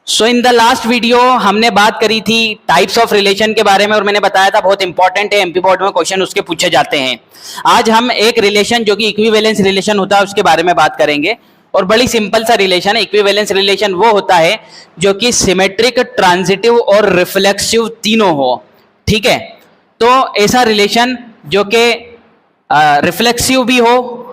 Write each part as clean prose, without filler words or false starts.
So in the last video हमने बात करी थी टाइप्स ऑफ रिलेशन के बारे में और मैंने बताया था बहुत इंपॉर्टेंट है, एमपी बोर्ड में क्वेश्चन उसके पूछे जाते हैं। आज हम एक रिलेशन जो कि इक्विवेलेंस रिलेशन होता है उसके बारे में बात करेंगे और बड़ी सिंपल सा रिलेशन है। इक्विवेलेंस रिलेशन वो होता है जो कि सिमेट्रिक, ट्रांजिटिव और रिफ्लेक्सिव तीनों हो। ठीक है, तो ऐसा रिलेशन जो कि रिफ्लेक्सिव भी हो,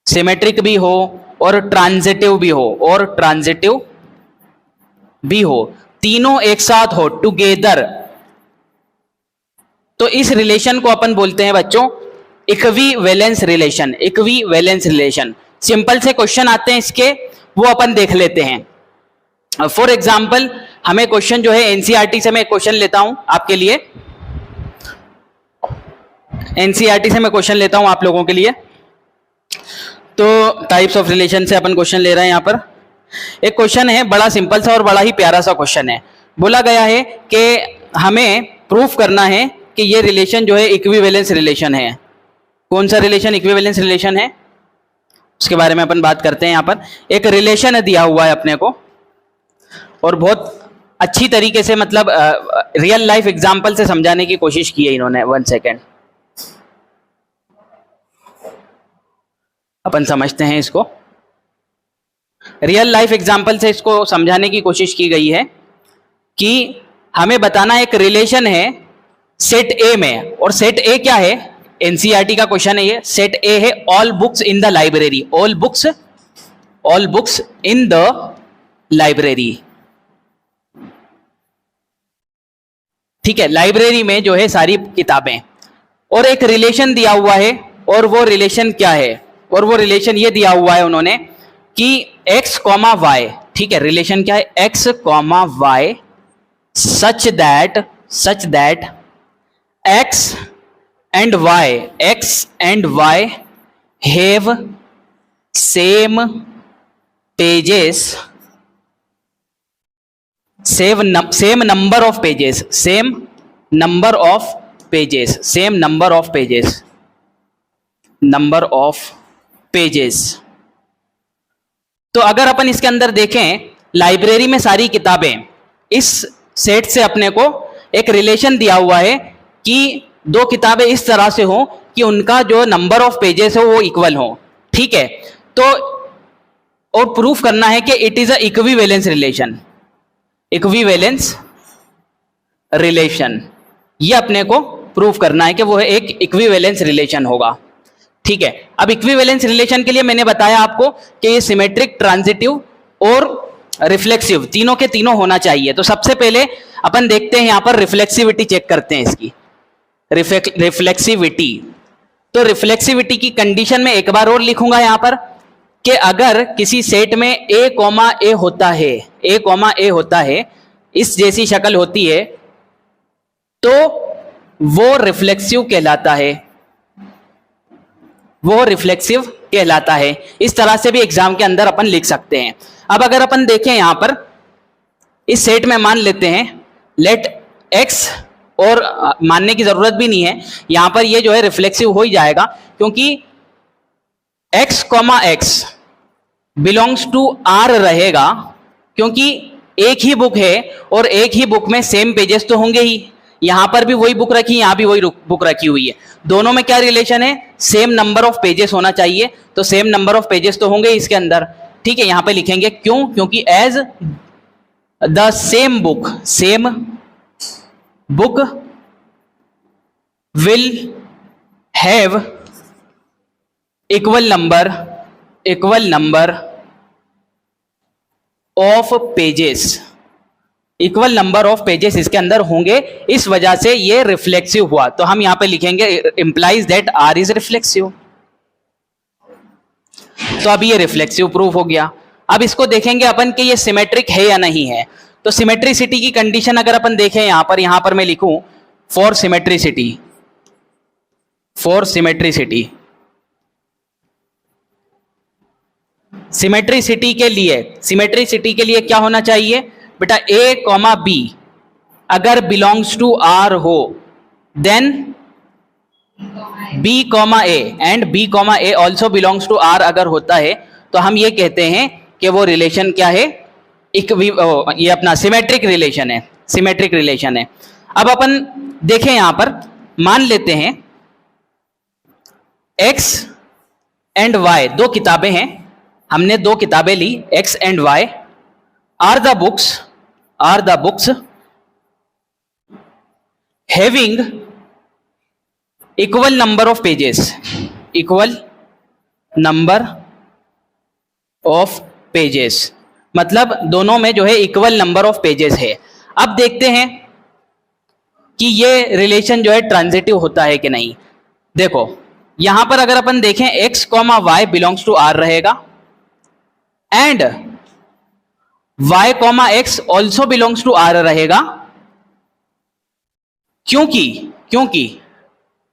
सिमेट्रिक भी हो और ट्रांजिटिव भी हो, तीनों एक साथ हो टुगेदर, तो इस रिलेशन को अपन बोलते हैं बच्चों इक्विवेलेंस रिलेशन। सिंपल से क्वेश्चन आते हैं इसके, वो अपन देख लेते हैं। फॉर एग्जाम्पल हमें क्वेश्चन जो है एनसीईआरटी से, मैं क्वेश्चन लेता हूं आपके लिए, एनसीईआरटी से मैं क्वेश्चन लेता हूं आप लोगों के लिए। तो टाइप्स ऑफ रिलेशन से अपन क्वेश्चन ले रहे हैं। यहां पर एक क्वेश्चन है, बड़ा सिंपल सा और बड़ा ही प्यारा सा क्वेश्चन है। बोला गया है कि हमें प्रूफ करना है कि ये रिलेशन जो है इक्विवेलेंस रिलेशन है। कौन सा रिलेशन इक्विवेलेंस रिलेशन है उसके बारे में अपन बात करते हैं। यहां पर एक रिलेशन दिया हुआ है अपने को और बहुत अच्छी तरीके से, मतलब रियल लाइफ एग्जांपल से समझाने की कोशिश की है इन्होंने। 1 सेकेंड, अपन समझते हैं इसको। रियल लाइफ एग्जांपल से इसको समझाने की कोशिश की गई है कि हमें बताना एक रिलेशन है सेट ए में, और सेट ए क्या है, एनसीईआरटी का क्वेश्चन है ये। सेट ए है all books in the library, all books in the library. ठीक है, लाइब्रेरी में जो है सारी किताबें, और एक रिलेशन दिया हुआ है, और वो रिलेशन क्या है, और वो रिलेशन ये दिया हुआ है उन्होंने कि x, y, ठीक है, रिलेशन क्या है, x, y such that x and y have same pages, same number of pages। तो अगर अपन इसके अंदर देखें, लाइब्रेरी में सारी किताबें, इस सेट से अपने को एक रिलेशन दिया हुआ है कि दो किताबें इस तरह से हो कि उनका जो नंबर ऑफ पेजेस हो वो इक्वल हो। ठीक है, तो और प्रूफ करना है कि it is a equivalence relation, ये अपने को प्रूफ करना है कि वो एक इक्विवेलेंस रिलेशन होगा। ठीक है, अब इक्विवेलेंस रिलेशन के लिए मैंने बताया आपको कि ये सिमेट्रिक, ट्रांजिटिव और रिफ्लेक्सिव तीनों के तीनों होना चाहिए। तो सबसे पहले अपन देखते हैं यहां पर रिफ्लेक्सिविटी चेक करते हैं इसकी। रिफ्लेक्सिविटी, तो रिफ्लेक्सिविटी की कंडीशन में एक बार और लिखूंगा यहां पर कि अगर किसी सेट में a, ए होता है, इस जैसी शक्ल होती है, तो वो रिफ्लेक्सिव कहलाता है। इस तरह से भी एग्जाम के अंदर अपन लिख सकते हैं। अब अगर अपन देखें यहां पर इस सेट में मान लेते हैं लेट x, और मानने की जरूरत भी नहीं है, यहां पर ये जो है रिफ्लेक्सिव हो ही जाएगा, क्योंकि x, बिलोंग्स टू r रहेगा, क्योंकि एक ही बुक है और एक ही बुक में सेम पेजेस तो होंगे ही। यहां पर भी वही बुक रखी, यहां भी वही बुक रखी हुई है, दोनों में क्या रिलेशन है, सेम नंबर ऑफ पेजेस होना चाहिए, तो सेम नंबर ऑफ पेजेस तो होंगे इसके अंदर। ठीक है, यहां पे लिखेंगे क्यों, क्योंकि as the same book will have equal number of pages इसके अंदर होंगे, इस वजह से ये रिफ्लेक्सिव हुआ। तो हम यहां पे लिखेंगे implies that R is reflexive. तो अब ये रिफ्लेक्सिव प्रूफ हो गया। अब इसको देखेंगे अपन कि ये सिमेट्रिक है या नहीं है। तो सिमेट्रिसिटी की कंडीशन अगर अपन देखें यहां पर मैं लिखूं फॉर सिमेट्रिसिटी, सिमेट्रिसिटी के लिए क्या होना चाहिए बेटा, a, b अगर बिलोंग्स टू r हो, then B comma A and B comma A also belongs to R अगर होता है तो हम ये कहते हैं कि वो रिलेशन क्या है, ये अपना सिमेट्रिक रिलेशन है, सिमेट्रिक रिलेशन है। अब अपन देखें यहां पर, मान लेते हैं एक्स एंड वाई दो किताबें हैं, हमने दो किताबें ली, X and Y are the books having equal number of pages, equal number of pages, मतलब दोनों में जो है इक्वल नंबर ऑफ पेजेस है। अब देखते हैं कि ये रिलेशन जो है ट्रांजिटिव होता है कि नहीं। देखो यहां पर अगर अपन देखें x comma Y belongs to R रहेगा and y comma X also belongs to R रहेगा, क्योंकि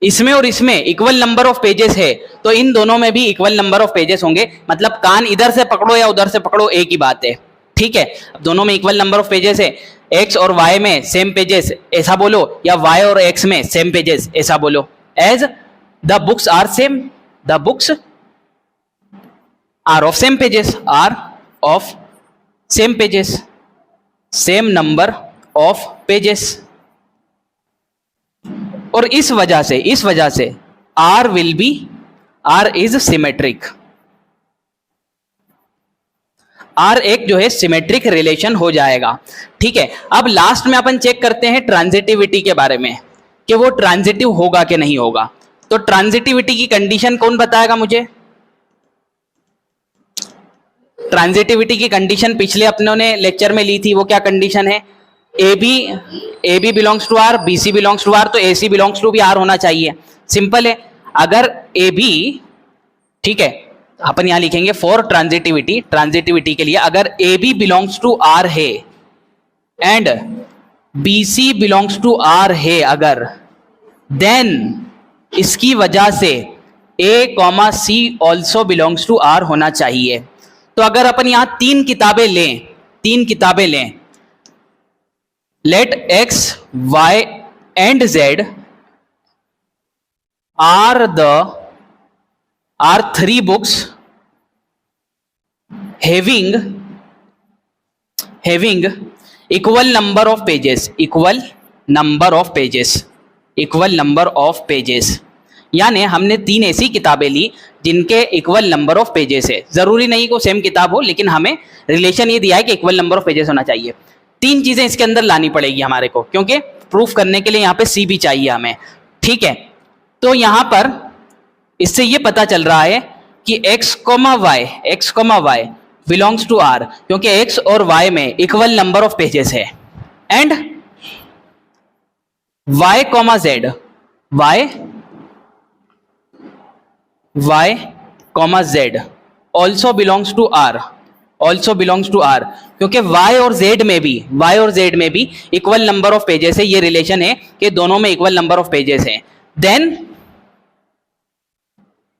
इसमें और इसमें इक्वल नंबर ऑफ पेजेस है तो इन दोनों में भी इक्वल नंबर ऑफ पेजेस होंगे, मतलब कान इधर से पकड़ो या उधर से पकड़ो एक ही बात है, ठीक है। अब दोनों में इक्वल नंबर ऑफ पेजेस है, एक्स और वाई में सेम पेजेस ऐसा बोलो या वाई और एक्स में सेम पेजेस ऐसा बोलो। As the books are same, the books are of same pages, are of same pages, same number of pages. और इस वजह से R will be, R is symmetric, R एक जो है सिमेट्रिक रिलेशन हो जाएगा, ठीक है। अब लास्ट में अपन चेक करते हैं ट्रांजिटिविटी के बारे में कि वो ट्रांजिटिव होगा कि नहीं होगा। तो ट्रांजिटिविटी की कंडीशन कौन बताएगा मुझे? ट्रांजिटिविटी की कंडीशन पिछले अपनों ने लेक्चर में ली थी, वो क्या कंडीशन है? A B belongs to R, B C belongs to R, तो ए सी बिलोंग्स टू भी आर होना चाहिए। सिंपल है, अगर ए बी, ठीक है, अपन यहां लिखेंगे फॉर ट्रांजिटिविटी, ट्रांजिटिविटी के लिए अगर A B belongs to R है and B C belongs to R है अगर, देन इसकी वजह से A comma C also belongs to R होना चाहिए। तो अगर अपन यहां तीन किताबें लें, let X Y and Z are three books having equal number of pages, equal number of pages, यानी हमने तीन ऐसी किताबें ली जिनके इक्वल नंबर ऑफ पेजेस है। जरूरी नहीं को सेम किताब हो, लेकिन हमें रिलेशन ये दिया है कि इक्वल नंबर ऑफ पेजेस होना चाहिए। तीन चीजें इसके अंदर लानी पड़ेगी हमारे को, क्योंकि प्रूफ करने के लिए यहां पे सी भी चाहिए हमें, ठीक है। तो यहां पर इससे ये पता चल रहा है कि x comma Y belongs to R, क्योंकि x और y में इक्वल नंबर ऑफ पेजेस है, and y comma Z, y comma Z also belongs to R, क्योंकि y और z में भी इक्वल नंबर ऑफ पेजेस है। ये रिलेशन है कि दोनों में इक्वल नंबर ऑफ पेजेस है। देन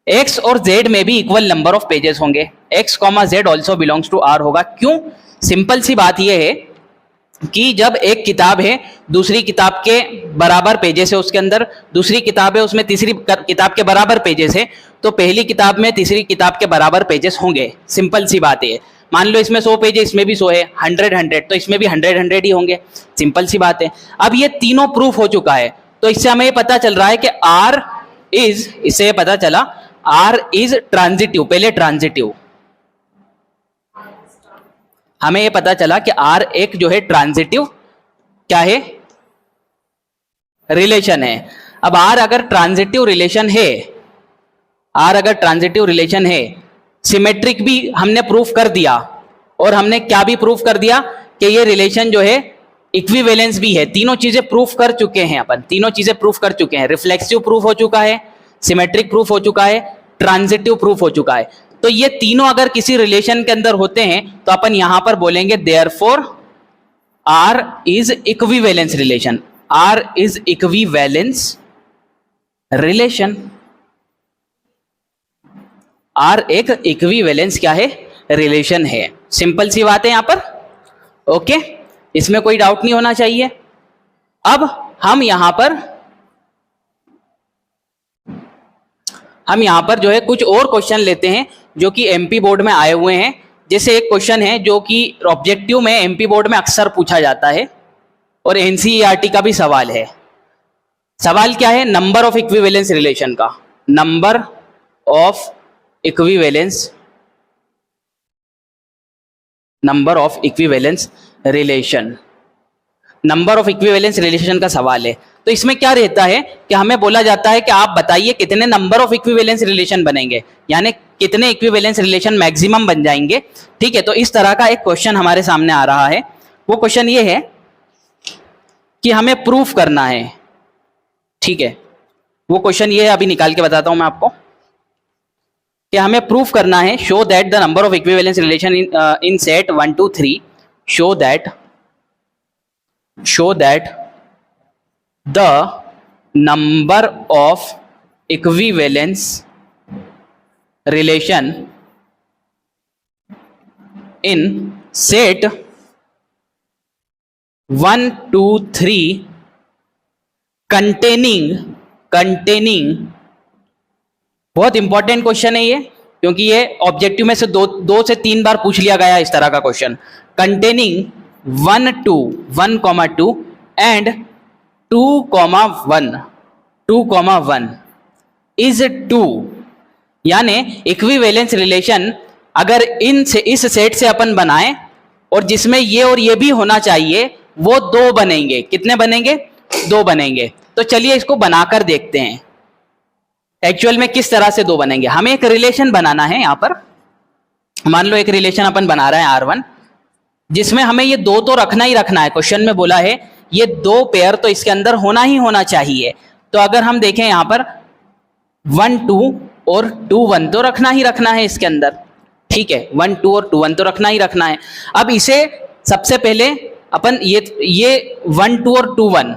x और z में भी इक्वल नंबर ऑफ पेजेस होंगे, x comma Z also belongs to R होगा। क्यों? सिंपल सी बात यह है कि जब एक किताब है, दूसरी किताब के बराबर पेजेस है उसके अंदर, दूसरी किताब है उसमें तीसरी किताब के बराबर पेजेस है, तो पहली किताब में तीसरी किताब के बराबर पेजेस होंगे। सिंपल सी बात है। मान लो इसमें 100 पेज है, इसमें भी 100 है, 100 तो इसमें भी 100 ही होंगे। सिंपल सी बात है। अब ये तीनों प्रूफ हो चुका है, तो इससे हमें ये पता चल रहा है कि इससे ये पता चला R इज ट्रांजिटिव। पहले ट्रांजिटिव, हमें ये पता चला कि R एक जो है ट्रांजिटिव क्या है, रिलेशन है। अब R अगर ट्रांजिटिव रिलेशन है, सिमेट्रिक भी हमने प्रूफ कर दिया, और हमने क्या भी प्रूफ कर दिया कि ये रिलेशन जो है इक्विवेलेंस भी है। तीनों चीजें प्रूफ कर चुके हैं अपन, तीनों चीजें प्रूफ कर चुके हैं। रिफ्लेक्सिव प्रूफ हो चुका है, सिमेट्रिक प्रूफ हो चुका है, ट्रांजिटिव प्रूफ हो चुका है। तो ये तीनों अगर किसी रिलेशन के अंदर होते हैं तो अपन यहां पर बोलेंगे therefore R is equivalence relation, R is equivalence relation. R एक इक्विवेलेंस क्या है, रिलेशन है। सिंपल सी बात है यहां पर, ओके, इसमें कोई डाउट नहीं होना चाहिए। अब हम यहां पर हम यहाँ पर जो है कुछ और क्वेश्चन लेते हैं जो कि एमपी बोर्ड में आए हुए हैं। जैसे एक क्वेश्चन है जो कि ऑब्जेक्टिव में एमपी बोर्ड में अक्सर पूछा जाता है और एनसीईआरटी का भी सवाल है। सवाल क्या है? नंबर ऑफ इक्विवेलेंस रिलेशन का। Number of equivalence, number of equivalence relation, number of equivalence relation का सवाल है। तो इसमें क्या रहता है कि हमें बोला जाता है कि आप बताइए कितने नंबर ऑफ इक्विवेलेंस रिलेशन बनेंगे, यानी कितने इक्विवेलेंस रिलेशन मैक्सिमम बन जाएंगे। ठीक है, तो इस तरह का एक क्वेश्चन हमारे सामने आ रहा है। वो क्वेश्चन ये है कि हमें प्रूफ करना है। ठीक है, वो क्वेश्चन ये है, अभी निकाल के बताता हूं मैं आपको कि हमें प्रूफ करना है। Show that the number of equivalence relation in set 1 2 3, show that the number of equivalence relation in set 1 2 3 containing बहुत इंपॉर्टेंट क्वेश्चन है ये, क्योंकि ये ऑब्जेक्टिव में से दो से तीन बार पूछ लिया गया इस तरह का क्वेश्चन। कंटेनिंग 1 2 एंड 2,1 इज 2, यानी इक्विवेलेंस रिलेशन अगर इस सेट से अपन बनाए और जिसमें ये और ये भी होना चाहिए, वो 2 बनेंगे। कितने बनेंगे? 2 बनेंगे। तो चलिए इसको बनाकर देखते हैं एक्चुअल में किस तरह से 2 बनेंगे। हमें एक रिलेशन बनाना है। यहां पर मान लो एक रिलेशन अपन बना रहे हैं R1, जिसमें हमें ये 2 तो रखना ही रखना है। क्वेश्चन में बोला है ये 2 पेयर तो इसके अंदर होना ही होना चाहिए। तो अगर हम देखें यहां पर 1 2 और 2 1 तो रखना ही रखना है इसके अंदर। ठीक है, 1 2 और 2 1 तो रखना ही रखना है। अब इसे सबसे पहले अपन ये 1 2 और 2 1,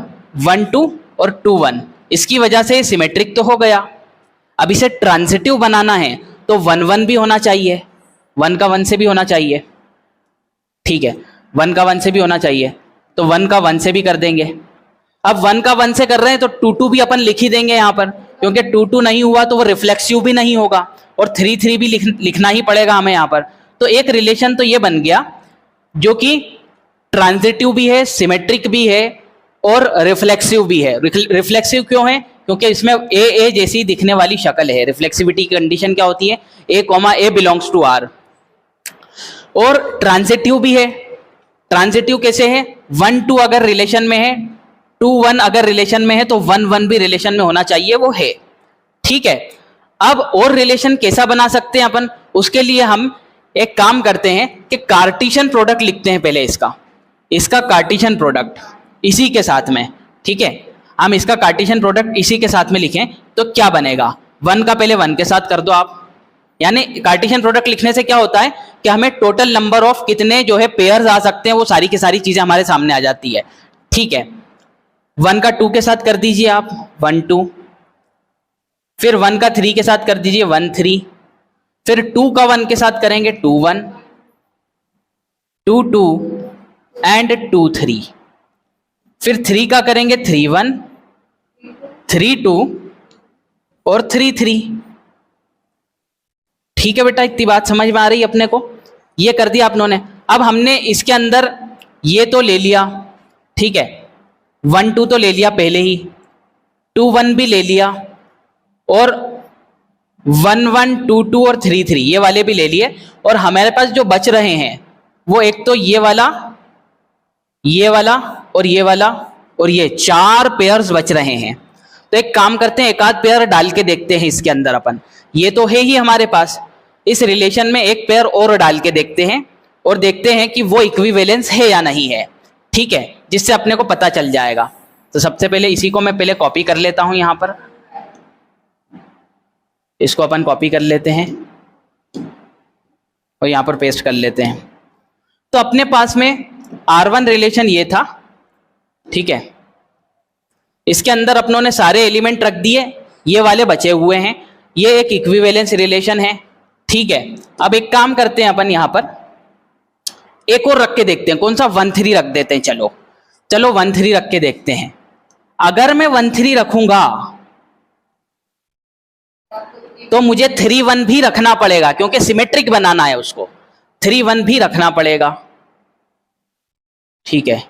1 2 और 2 1, इसकी वजह से सिमेट्रिक तो हो गया। अब इसे ट्रांजिटिव बनाना है तो 1 1 भी होना चाहिए, 1 का 1 से भी होना चाहिए। ठीक है, 1 का 1 से भी होना चाहिए, तो 1 का 1 से भी कर देंगे। अब 1 का 1 से कर रहे हैं तो 2 2 भी अपन लिख ही देंगे यहाँ पर, क्योंकि 2 2 नहीं हुआ तो वो रिफ्लेक्सिव भी नहीं होगा, और 3 3 भी लिखना ही पड़ेगा हमें यहाँ पर। तो एक रिलेशन तो ये बन गया जो कि ट्रांजिटिव भी है, सिमेट्रिक भी है और रिफ्लेक्सिव भी है। रिफ्लेक्सिव क्यों है? क्योंकि इसमें ए जैसी दिखने वाली शक्ल है। रिफ्लेक्सिविटी की कंडीशन क्या होती है? A belongs to R। और ट्रांजिटिव भी है। ट्रांजिटिव कैसे है? 1 2 अगर रिलेशन में है, 2 1 अगर रिलेशन में है, तो 1 1 भी रिलेशन में होना चाहिए, वो है। ठीक है, अब और रिलेशन कैसा बना सकते हैं अपन? उसके लिए हम एक काम करते हैं कि कार्टेशियन प्रोडक्ट लिखते हैं पहले इसका कार्टेशियन प्रोडक्ट इसी के साथ में। ठीक है, हम इसका कार्टेशियन प्रोडक्ट इसी के साथ में लिखें तो क्या बनेगा? 1 का पहले 1 के साथ कर दो आप। यानी कार्टेशियन प्रोडक्ट लिखने से क्या होता है कि हमें टोटल नंबर ऑफ कितने जो है पेयर्स आ सकते हैं, वो सारी की सारी चीजें हमारे सामने आ जाती है। ठीक है, 1 का 2 के साथ कर दीजिए आप 1 2, फिर 1 का 3 के साथ कर दीजिए 1 3, फिर 2 का 1 के साथ करेंगे 2 1, 2 2 एंड 2 3, फिर 3 का करेंगे 3 1, 3 2 और 3 3। ठीक है बेटा, इतनी बात समझ में आ रही है अपने को? ये कर दिया आप लोगों ने। अब हमने इसके अंदर ये तो ले लिया, ठीक है, 1 2 तो ले लिया पहले ही, 2 1 भी ले लिया, और 1 1 2 2 और 3 3 ये वाले भी ले लिए। और हमारे पास जो बच रहे हैं वो एक तो ये वाला और ये वाला और ये 4 पेयर्स बच रहे हैं। तो एक काम करते हैं, एक आध पेयर डाल के देखते हैं इसके अंदर अपन। ये तो है ही हमारे पास, इस रिलेशन में एक पेयर और डाल के देखते हैं और देखते हैं कि वो इक्विवेलेंस है या नहीं है। ठीक है, जिससे अपने को पता चल जाएगा। तो सबसे पहले इसी को मैं पहले कॉपी कर लेता हूं, यहां पर इसको अपन कॉपी कर लेते हैं और यहां पर पेस्ट कर लेते हैं। तो अपने पास में R1 रिलेशन ये था। ठीक है, इसके अंदर अपनों ने सारे एलिमेंट रख दिए, ये वाले बचे हुए हैं, ये एक इक्विवेलेंस रिलेशन है। ठीक है, अब एक काम करते हैं अपन यहां पर एक और रख के देखते हैं। कौन सा? 1 3 रख देते हैं। चलो 1 3 रख के देखते हैं। अगर मैं 1 3 रखूंगा तो मुझे 3 1 भी रखना पड़ेगा, क्योंकि सिमेट्रिक बनाना है उसको, 3 1 भी रखना पड़ेगा। ठीक है,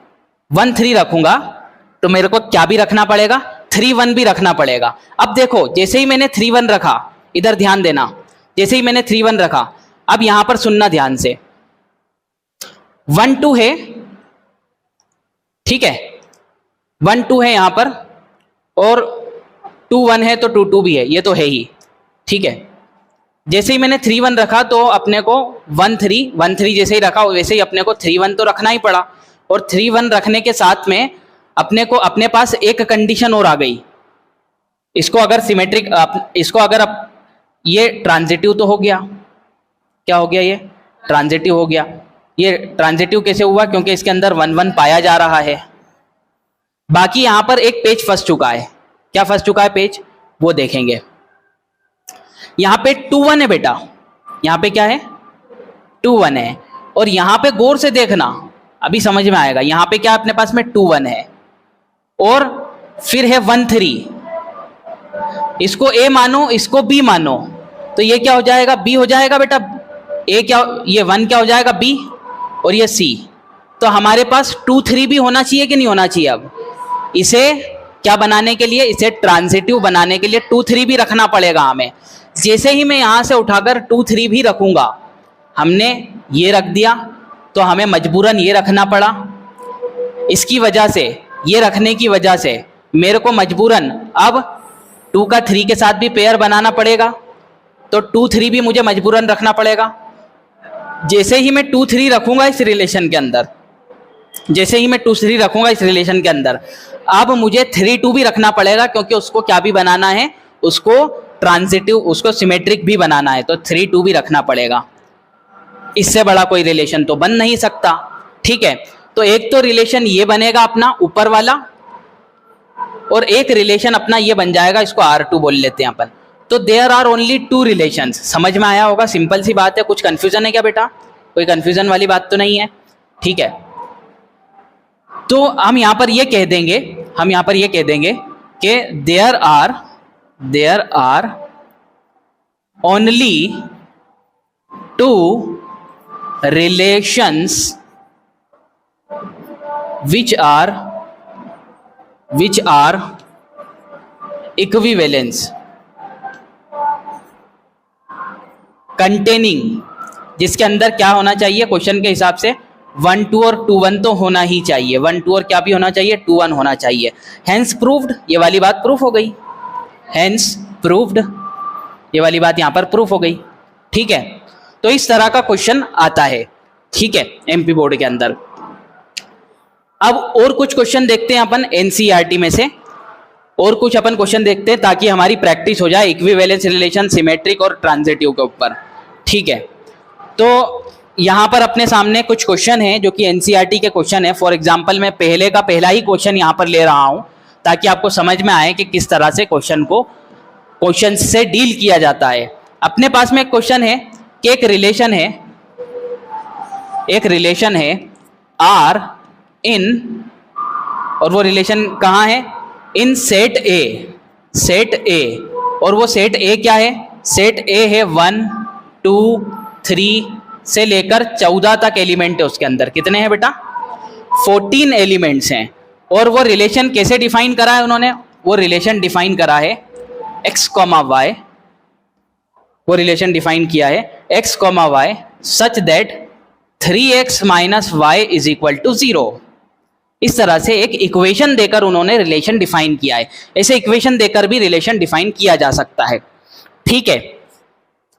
1 3 रखूंगा तो मेरे को क्या भी रखना पड़ेगा, 3 1 भी रखना पड़ेगा। अब देखो जैसे ही मैंने 3 1 रखा, इधर ध्यान देना, जैसे ही मैंने 3 1 रखा, अब यहां पर सुनना ध्यान से, 1 2 है, ठीक है, 1 2 है यहां पर, और 2 1 है तो 2 2 भी है, ये तो है ही, ठीक है। जैसे ही मैंने 3 1 रखा तो अपने को 1 3 जैसे ही रखा वैसे ही अपने को 3 1 तो रखना ही पड़ा, और 3 1 रखने के साथ में अपने को अपने पास एक कंडीशन और आ गई। इसको अगर सिमेट्रिक, इसको अगर ये ट्रांजिटिव तो हो गया, क्या हो गया, ये ट्रांजिटिव हो गया। ये ट्रांजिटिव कैसे हुआ, क्योंकि इसके अंदर 1 1 पाया जा रहा है। बाकी यहां पर एक पेज फंस चुका है, क्या फंस चुका है पेज, वो देखेंगे। यहां पे 2 1 है बेटा, यहां पे क्या है, 2 1 है, और यहां पे गौर से देखना, अभी समझ में आएगा। यहां पे क्या अपने पास में 2 1 है, और फिर है 1 3, इसको ए मानो, इसको बी मानो, तो ये क्या हो जाएगा, बी हो जाएगा बेटा। ए क्या, ये 1 क्या हो जाएगा, बी, और ये सी। तो हमारे पास 2 3 भी होना चाहिए कि नहीं होना चाहिए। अब इसे क्या बनाने के लिए, इसे ट्रांजिटिव बनाने के लिए 2 3 भी रखना पड़ेगा हमें। जैसे ही मैं यहां से उठाकर 2 3 भी रखूंगा, हमने ये रख दिया तो हमें मजबूरन ये रखना पड़ा। इसकी वजह से, ये रखने की वजह से मेरे को मजबूरन अब 2 का 3 के साथ भी पेयर बनाना पड़ेगा, तो 2 3 भी मुझे मजबूरन रखना पड़ेगा। जैसे ही मैं 2 3 रखूंगा इस रिलेशन के अंदर, जैसे ही मैं 2 3 रखूंगा इस रिलेशन के अंदर, अब मुझे 3 2 भी रखना पड़ेगा, क्योंकि उसको क्या भी बनाना है, उसको ट्रांजिटिव, उसको सिमेट्रिक भी बनाना है, तो 3 2 भी रखना पड़ेगा। इससे बड़ा कोई रिलेशन तो बन नहीं सकता। ठीक है, तो एक तो रिलेशन ये बनेगा अपना ऊपर वाला, और एक रिलेशन अपना ये बन जाएगा, इसको R2 बोल लेते हैं अपन। तो देयर आर ओनली 2 रिलेशंस। समझ में आया होगा, सिंपल सी बात है। कुछ कंफ्यूजन है क्या बेटा, कोई कंफ्यूजन वाली बात तो नहीं है। ठीक है, तो हम यहां पर ये कह देंगे, हम यहां पर ये कह देंगे कि there are only 2 relations which are equivalence containing, जिसके अंदर क्या होना चाहिए, क्वेश्चन के हिसाब से 1 2 और 2 1 तो होना ही चाहिए। 1 2 और क्या भी होना चाहिए, 2 1 होना चाहिए। हेंस प्रूव्ड, ये वाली बात प्रूफ हो गई। हेंस प्रूव्ड, ये वाली बात यहां पर प्रूफ हो गई। ठीक है, तो इस तरह का क्वेश्चन आता है। ठीक है, एमपी बोर्ड के अंदर। अब और कुछ क्वेश्चन देखते हैं अपन एनसीईआरटी में से, और कुछ अपन क्वेश्चन देखते हैं ताकि हमारी प्रैक्टिस हो जाए इक्विवेलेंस रिलेशन, सिमेट्रिक और ट्रांजिटिव के ऊपर। ठीक है, तो यहां पर अपने सामने कुछ क्वेश्चन है जो कि एनसीईआरटी के क्वेश्चन है। फॉर एग्जांपल मैं पहले का पहला ही क्वेश्चन यहां पर ले रहा हूं ताकि आपको समझ में आए कि किस तरह से क्वेश्चन से डील किया जाता है। अपने पास में एक क्वेश्चन है कि एक रिलेशन है R इन, और वो रिलेशन कहाँ है, इन सेट ए, और वो सेट ए क्या है, सेट ए है 1 2 3 से लेकर 14 तक एलिमेंट है उसके अंदर। कितने हैं बेटा, 14 एलिमेंट्स हैं। और वो रिलेशन कैसे डिफाइन करा है उन्होंने, वो रिलेशन डिफाइन करा है x, y, वो रिलेशन डिफाइन किया है x, y such that 3x - y = 0। इस तरह से एक इक्वेशन देकर उन्होंने रिलेशन डिफाइन किया है। ऐसे इक्वेशन देकर भी रिलेशन डिफाइन किया जा सकता है। ठीक है,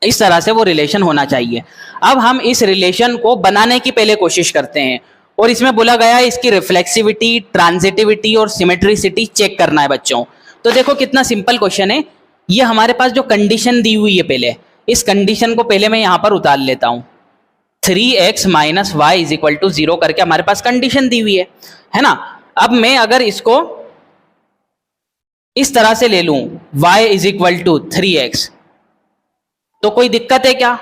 इस तरह से वो रिलेशन होना चाहिए। अब हम इस रिलेशन को बनाने की पहले कोशिश करते हैं, और इसमें बोला गया है इसकी रिफ्लेक्सिविटी, ट्रांजिटिविटी और सिमेट्रिसिटी चेक करना है बच्चों। तो देखो कितना सिंपल क्वेश्चन है। ये हमारे पास जो कंडीशन दी हुई है, पहले इस कंडीशन को पहले मैं यहां पर उतार लेता हूं। 3x - y = 0 करके हमारे पास कंडीशन दी हुई है ना। अब मैं अगर इसको इस तरह से ले लूं, y = 3x, तो कोई दिक्कत है क्या,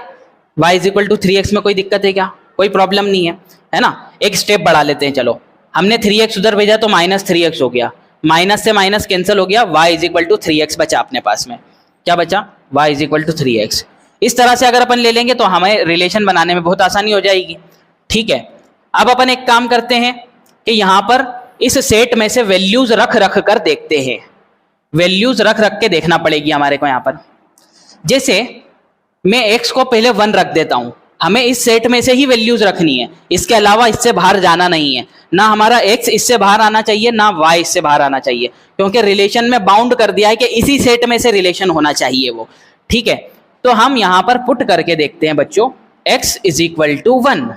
y = 3x में कोई दिक्कत है क्या, कोई प्रॉब्लम नहीं है ना। एक स्टेप बढ़ा लेते हैं, चलो हमने 3x उधर भेजा तो -3x हो गया, माइनस से माइनस कैंसिल हो गया, y = 3x बचा अपने पास में। क्या बचा, y is equal to 3x। इस तरह से अगर अपन ले लेंगे तो हमें रिलेशन बनाने में बहुत आसानी हो जाएगी। ठीक है, अब अपन एक काम करते हैं कि यहां पर इस सेट में से वैल्यूज रख रख कर देखते हैं, वैल्यूज रख रख के देखना पड़ेगी हमारे को। यहां पर जैसे मैं x को पहले 1 रख देता हूं, हमें इस सेट में से ही वैल्यूज रखनी है, इसके अलावा इससे बाहर जाना नहीं है। ना हमारा x इससे बाहर आना चाहिए, ना y इससे बाहर आना चाहिए, क्योंकि रिलेशन में बाउंड कर दिया है कि इसी सेट में से रिलेशन होना चाहिए वो। ठीक है, तो हम यहां पर पुट करके देखते हैं बच्चों, x इज इक्वल टू 1।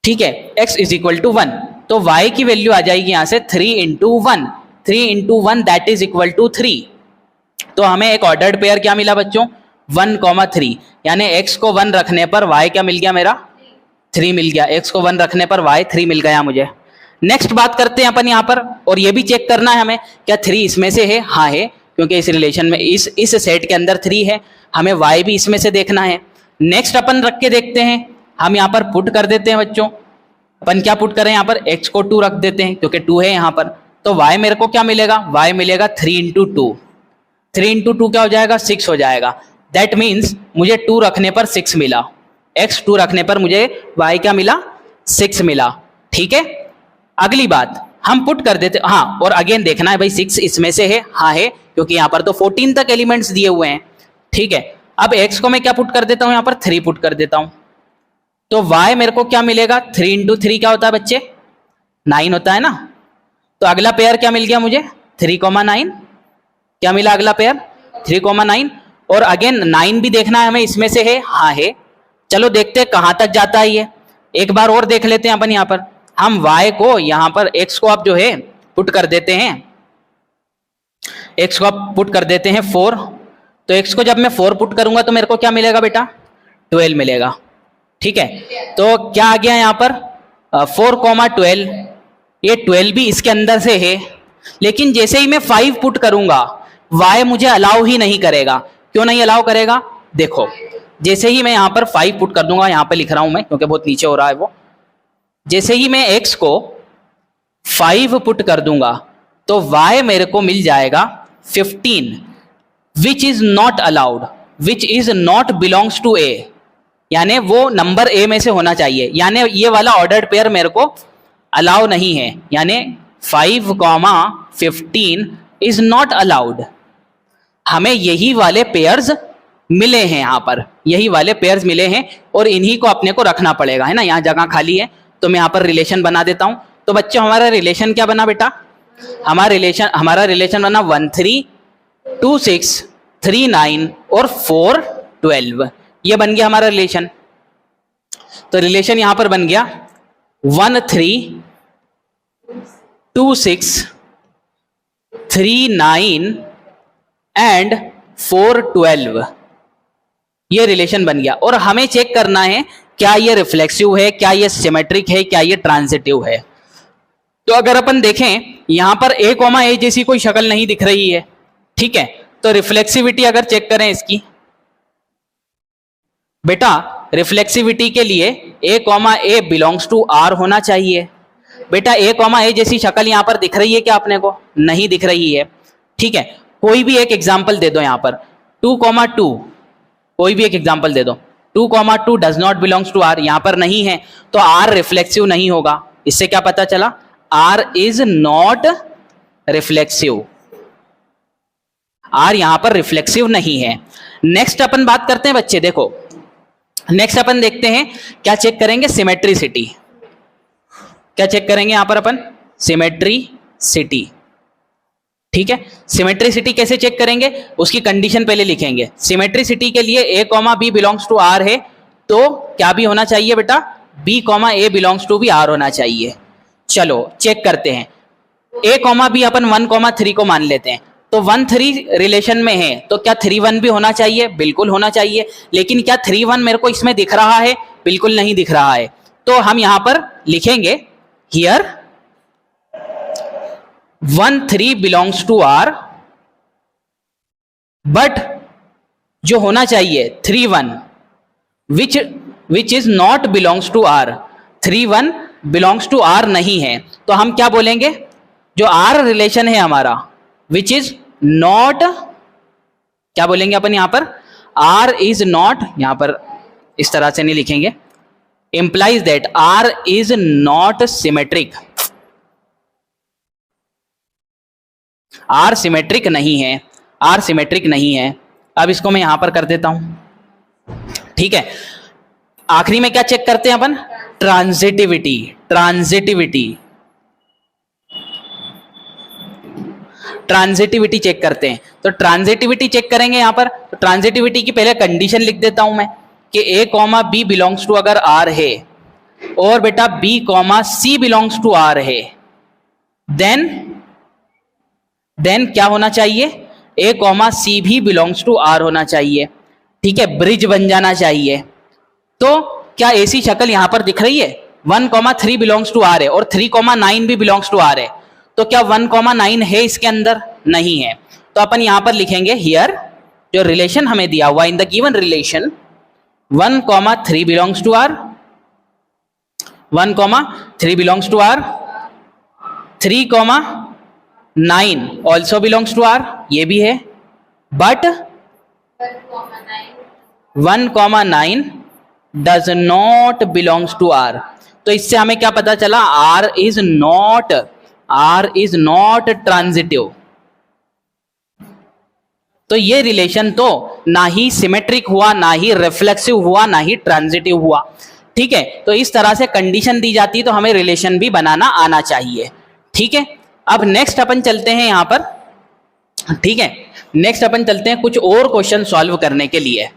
ठीक है, x इज इक्वल टू 1, तो y की वैल्यू आ जाएगी यहां से 3 into 1, 3 into 1 that is equal to 3। तो हमें एक ऑर्डर्ड पेयर क्या मिला बच्चों, 1,3, यानी x को 1 रखने पर y क्या मिल गया मेरा, 3 मिल गया। x को 1 रखने पर y 3 मिल गया मुझे। नेक्स्ट बात करते हैं अपन यहाँ पर, और ये भी चेक करना है हमें, क्या 3 इसमें से है, हाँ है, क्योंकि इस रिलेशन में इस सेट के अंदर 3 है, हमें y भी इसमें से देखना है। नेक्स्ट अपन रख के देखते हैं, हम यहाँ पर पुट कर देते हैं बच्चों। अपन क्या पुट करें यहाँ पर, x को 2 रख देते हैं क्योंकि 2 है यहाँ पर, तो y मेरे को क्या मिलेगा, y मिलेगा 3 इंटू 2, 3 इंटू 2 क्या हो जाएगा, 6 हो जाएगा। दैट मीन्स मुझे 2 रखने पर 6 मिला, x 2 रखने पर मुझे y क्या मिला, 6 मिला। ठीक है, अगली बात हम पुट कर देते, हाँ और अगेन देखना है भाई 6 इसमें से है, हाँ है, क्योंकि यहाँ पर तो 14 तक एलिमेंट्स दिए हुए हैं। ठीक है, अब x को मैं क्या पुट कर देता हूँ, यहाँ पर 3 पुट कर देता हूँ, तो y मेरे को क्या मिलेगा, 3 इंटू 3 क्या होता है बच्चे, 9 होता है ना। तो अगला पेयर क्या मिल गया मुझे, 3,9, क्या मिला अगला पेयर, 3,9। और अगेन 9 भी देखना है हमें, इसमें से है, हाँ है। चलो देखते हैं कहां तक जाता है ये, एक बार और देख लेते हैं अपन। यहाँ पर हम y को, यहाँ पर x को आप जो है पुट कर देते हैं, x को आप पुट कर देते हैं 4, तो x को जब मैं 4 पुट करूंगा तो मेरे को क्या मिलेगा बेटा, 12 मिलेगा। ठीक है, तो क्या आ गया यहाँ पर 4,12, ये 12 भी इसके अंदर से है, लेकिन जैसे ही मैं 5 पुट करूंगा y मुझे अलाउ ही नहीं करेगा। क्यों नहीं अलाउ करेगा, देखो जैसे ही मैं यहाँ पर 5 पुट कर दूंगा, यहाँ पे लिख रहा हूं मैं क्योंकि बहुत नीचे हो रहा है वो, जैसे ही मैं x को 5 पुट कर दूंगा तो y मेरे को मिल जाएगा 15, which is not allowed, which is not belongs to a, यानी वो नंबर a में से होना चाहिए, यानी ये वाला ऑर्डर्ड पेयर मेरे को अलाउ नहीं है, यानी 5,15 इज नॉट अलाउड। हमें यही वाले पेयर्स मिले हैं, यहाँ पर यही वाले पेयर्स मिले हैं और इन्हीं को अपने को रखना पड़ेगा, है ना। यहाँ जगह खाली है तो मैं यहाँ पर रिलेशन बना देता हूं। तो बच्चों हमारा रिलेशन क्या बना बेटा, हमारा रिलेशन बना 1 3 2 6 3 9 और 4 12, ये बन गया हमारा रिलेशन। तो रिलेशन यहां पर बन गया 1 3 2 6 3 9 एंड 4 12, ये रिलेशन बन गया। और हमें चेक करना है क्या ये रिफ्लेक्सिव है, क्या ये सिमेट्रिक है, क्या ये ट्रांजिटिव है। तो अगर अपन देखें यहां पर a, a जैसी कोई शक्ल नहीं दिख रही है, ठीक है, तो रिफ्लेक्सिविटी अगर चेक करें इसकी, बेटा रिफ्लेक्सिविटी के लिए a, बिलोंग्स टू r होना चाहिए। बेटा a, a जैसी शक्ल यहां पर दिख रही है क्या अपने को, नहीं दिख रही है। ठीक है, कोई भी एक एग्जाम्पल दे दो, यहां पर 2,2, कोई भी एक एग्जाम्पल दे दो, 2,2 does not belongs to r, यहां पर नहीं है तो r रिफ्लेक्सिव नहीं होगा। इससे क्या पता चला, r is not reflexive, r यहां पर रिफ्लेक्सिव नहीं है। नेक्स्ट अपन बात करते हैं बच्चे, देखो नेक्स्ट अपन देखते हैं क्या चेक करेंगे, सिमेट्रिसिटी। क्या चेक करेंगे यहां पर अपन, सिमेट्रिसिटी। ठीक है, सिमेट्रिसिटी कैसे चेक करेंगे, उसकी कंडीशन पहले लिखेंगे। सिमेट्रिसिटी के लिए a, b belongs to r है तो क्या भी होना चाहिए बेटा, b, a बिलोंग्स टू भी r होना चाहिए। चलो चेक करते हैं, a, b अपन 1, 3 को मान लेते हैं, तो 1 3 रिलेशन में है तो क्या 3 1 भी होना चाहिए, बिल्कुल होना चाहिए। लेकिन क्या 3 1 मेरे को इसमें दिख रहा है, बिल्कुल नहीं दिख रहा है। तो हम यहां पर लिखेंगे here 1 3 belongs to r, but जो होना चाहिए 3 1 which is not belongs to r, 3 1 belongs to r नहीं है। तो हम क्या बोलेंगे, जो r रिलेशन है हमारा विच इज नॉट क्या बोलेंगे अपन यहां पर, आर इज नॉट, यहां पर इस तरह से नहीं लिखेंगे, implies that R is not symmetric, R symmetric नहीं है, R सिमेट्रिक नहीं है। अब इसको मैं यहां पर कर देता हूं, ठीक है। आखिरी में क्या चेक करते हैं अपन, ट्रांजिटिविटी, ट्रांजिटिविटी, ट्रांजिटिविटी चेक करते हैं। तो ट्रांजिटिविटी चेक करेंगे यहां पर, तो ट्रांजिटिविटी की पहले कंडीशन लिख देता हूं मैं कि a comma B belongs to अगर R है और बेटा b comma C belongs to R है, देन क्या होना चाहिए, a कॉमा सी भी बिलोंग्स टू R होना चाहिए, ठीक है, ब्रिज बन जाना चाहिए। तो क्या ऐसी शक्ल यहां पर दिख रही है, 1,3 बिलोंग्स टू R है और 3,9 भी बिलोंग्स टू R है, तो क्या 1,9 है इसके अंदर, नहीं है। तो अपन यहां पर लिखेंगे हियर जो रिलेशन हमें दिया हुआ in the given relation 1,3 belongs to R, 1,3 belongs to R, 3,9 also belongs to R, ये भी है, but 1,9 does not belongs to R। तो इससे हमें क्या पता चला, R इज नॉट ट्रांजिटिव। तो ये रिलेशन तो ना ही सिमेट्रिक हुआ, ना ही रिफ्लेक्सिव हुआ, ना ही ट्रांजिटिव हुआ, ठीक है। तो इस तरह से कंडीशन दी जाती है, तो हमें रिलेशन भी बनाना आना चाहिए, ठीक है। अब नेक्स्ट अपन चलते हैं यहां पर, ठीक है, नेक्स्ट अपन चलते हैं कुछ और क्वेश्चन सॉल्व करने के लिए।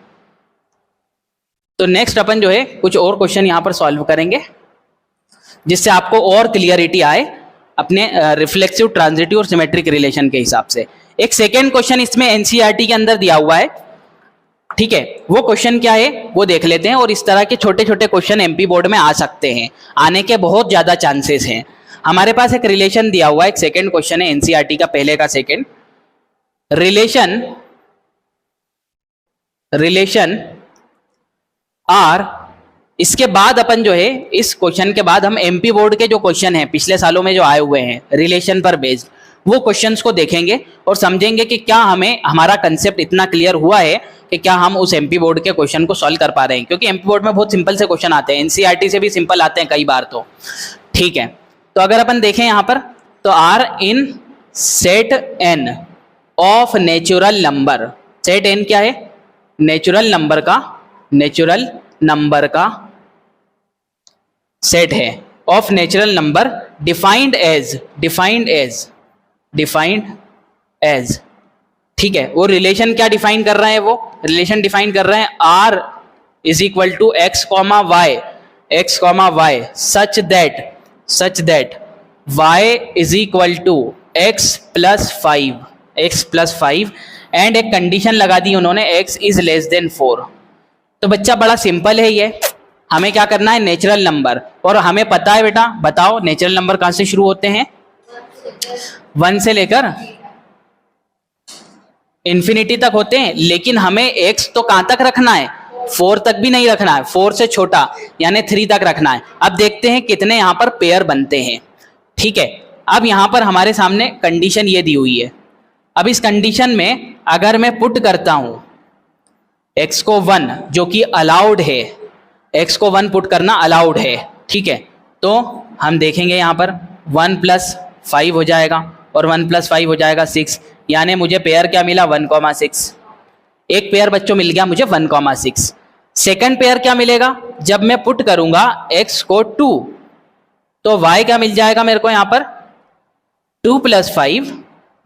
तो नेक्स्ट अपन जो है कुछ और क्वेश्चन यहां पर सॉल्व करेंगे जिससे आपको और क्लियरिटी आए अपने रिफ्लेक्सिव, ट्रांजिटिव और सिमेट्रिक रिलेशन के हिसाब से। एक सेकेंड क्वेश्चन इसमें एनसीईआरटी के अंदर दिया हुआ है, ठीक है, वो क्वेश्चन क्या है वो देख लेते हैं। और इस तरह के छोटे छोटे क्वेश्चन एमपी बोर्ड में आ सकते हैं, आने के बहुत ज्यादा चांसेस हैं। हमारे पास एक रिलेशन दिया हुआ है, एक सेकेंड क्वेश्चन है एनसीईआरटी का, पहले का सेकेंड रिलेशन आर। इसके बाद अपन जो है इस क्वेश्चन के बाद हम एमपी बोर्ड के जो क्वेश्चन हैं पिछले सालों में जो आए हुए हैं रिलेशन पर बेस्ड, वो क्वेश्चंस को देखेंगे और समझेंगे कि क्या हमें हमारा कंसेप्ट इतना क्लियर हुआ है कि क्या हम उस एमपी बोर्ड के क्वेश्चन को सॉल्व कर पा रहे हैं। क्योंकि एमपी बोर्ड में बहुत सिंपल से क्वेश्चन आते हैं, एनसीईआरटी से भी सिंपल आते हैं कई बार, तो ठीक है। तो अगर अपन देखें यहां पर, तो R in set N of natural number, set N क्या है, नेचुरल नंबर का सेट है, of natural number defined as, ठीक है। वो रिलेशन क्या डिफाइन कर रहे हैं, वो रिलेशन डिफाइन कर रहे हैं R is equal to X comma Y such that Y is equal to X plus 5 and एक कंडीशन लगा दी उन्होंने, एक्स इज लेस देन 4। तो बच्चा बड़ा सिंपल है ये, हमें क्या करना है, नेचुरल नंबर, और हमें पता है बेटा, बताओ नेचुरल नंबर कहां से शुरू होते हैं, 1 से लेकर इंफिनिटी तक होते हैं। लेकिन हमें x तो कहां तक रखना है, 4 तक भी नहीं रखना है, 4 से छोटा यानी 3 तक रखना है। अब देखते हैं कितने यहां पर पेयर बनते हैं, ठीक है। अब यहां पर हमारे सामने कंडीशन ये दी हुई है। अब इस कंडीशन में अगर मैं पुट करता हूं x को 1, जो कि अलाउड है, x को 1 पुट करना अलाउड है, ठीक है। तो हम देखेंगे यहां पर 1 + 5 हो जाएगा और 1 + 5 हो जाएगा 6, यानी मुझे पेयर क्या मिला, 1,6। एक पेयर बच्चों मिल गया मुझे 1,6। सेकंड पेयर क्या मिलेगा, जब मैं पुट करूंगा x को 2, तो y क्या मिल जाएगा मेरे को यहां पर, 2 + 5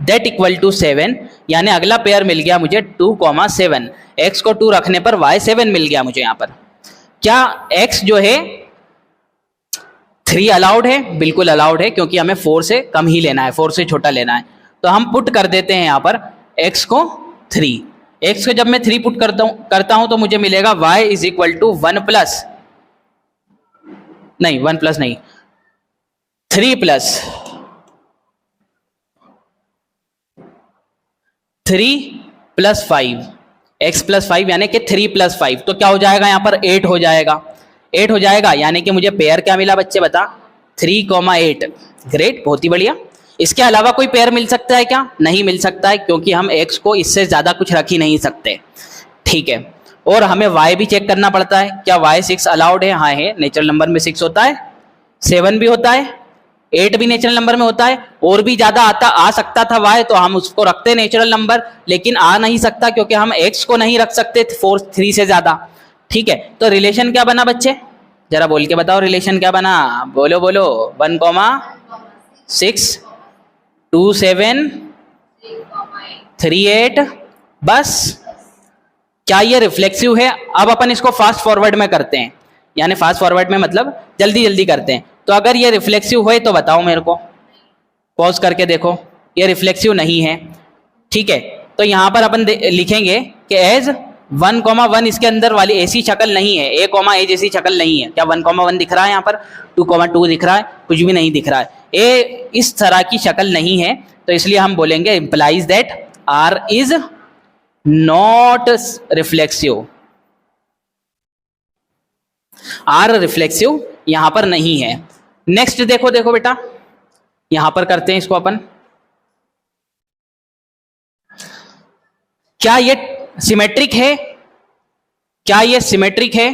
दैट इक्वल टू 7, यानी अगला पेयर मिल गया मुझे 2,7। x को 2 रखने पर y 7 मिल गया मुझे यहां पर। क्या x जो है 3 अलाउड है, बिल्कुल अलाउड है, क्योंकि हमें 4 से कम ही लेना है, 4 से छोटा लेना है। तो हम पुट कर देते हैं यहां पर x को 3। x को जब मैं 3 पुट करता हूं तो मुझे मिलेगा y is equal to 3 + 5, x + 5 यानी कि 3 + 5, तो क्या हो जाएगा यहां पर 8 हो जाएगा, 8 हो जाएगा, यानी कि मुझे पेयर क्या मिला बच्चे बता, 3,8। ग्रेट, बहुत ही बढ़िया। इसके अलावा कोई पेयर मिल सकता है क्या? नहीं मिल सकता है, क्योंकि हम x को इससे ज्यादा कुछ रख ही नहीं सकते, ठीक है। और हमें y भी चेक करना पड़ता है, क्या y 6 अलाउड है? हाँ है, नेचुरल नंबर में 6 होता है, 7 भी होता है, 8 भी नेचुरल नंबर में होता है, और भी ज्यादा आ सकता था y, तो हम उसको रखते नेचुरल नंबर, लेकिन आ नहीं सकता क्योंकि हम x को नहीं रख सकते 3 से ज्यादा, ठीक है। तो रिलेशन क्या बना बच्चे? जरा बोल के बताओ, रिलेशन क्या बना? बोलो बोलो। 1,6 2 7 3 8, बस। क्या ये रिफ्लेक्सिव है? अब अपन इसको फास्ट फॉरवर्ड में करते हैं, यानी फास्ट फॉरवर्ड में मतलब जल्दी जल्दी करते हैं। तो अगर ये रिफ्लेक्सिव है तो बताओ मेरे को, पॉज करके देखो, ये रिफ्लेक्सिव नहीं है, ठीक है। तो यहां पर अपन लिखेंगे कि एज 1,1 इसके अंदर वाली ऐसी शक्ल नहीं है, a, जैसी शक्ल नहीं है। क्या 1,1 दिख रहा है यहाँ पर? 2,2 दिख रहा है? कुछ भी नहीं दिख रहा है। ए इस तरह की शक्ल नहीं है, तो इसलिए हम बोलेंगे implies that R is not reflexive. R reflexive यहां पर नहीं है। नेक्स्ट देखो, देखो बेटा, यहां पर करते हैं इसको अपन। क्या ये सिमेट्रिक है? क्या ये सिमेट्रिक है?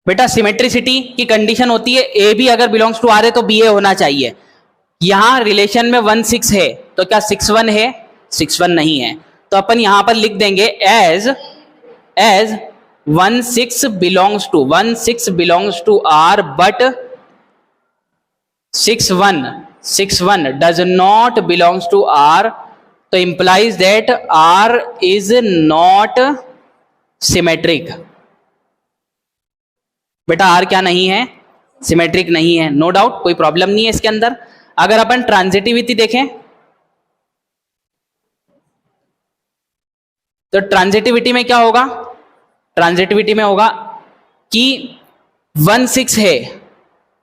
बेटा सिमेट्रिसिटी की कंडीशन होती है ए बी अगर बिलोंग्स टू आर है तो बी ए होना चाहिए। यहां रिलेशन में 1 6 है, तो क्या 6 1 है? 6 1 नहीं है, तो अपन यहां पर लिख देंगे as 1 6 belongs to R but 6 1 does not belongs to R, तो implies that R is not symmetric. बेटा आर क्या नहीं है? सिमेट्रिक नहीं है, नो डाउट, कोई प्रॉब्लम नहीं है इसके अंदर। अगर अपन ट्रांजिटिविटी देखें तो ट्रांजिटिविटी में क्या होगा? ट्रांजिटिविटी में होगा कि 1 6 है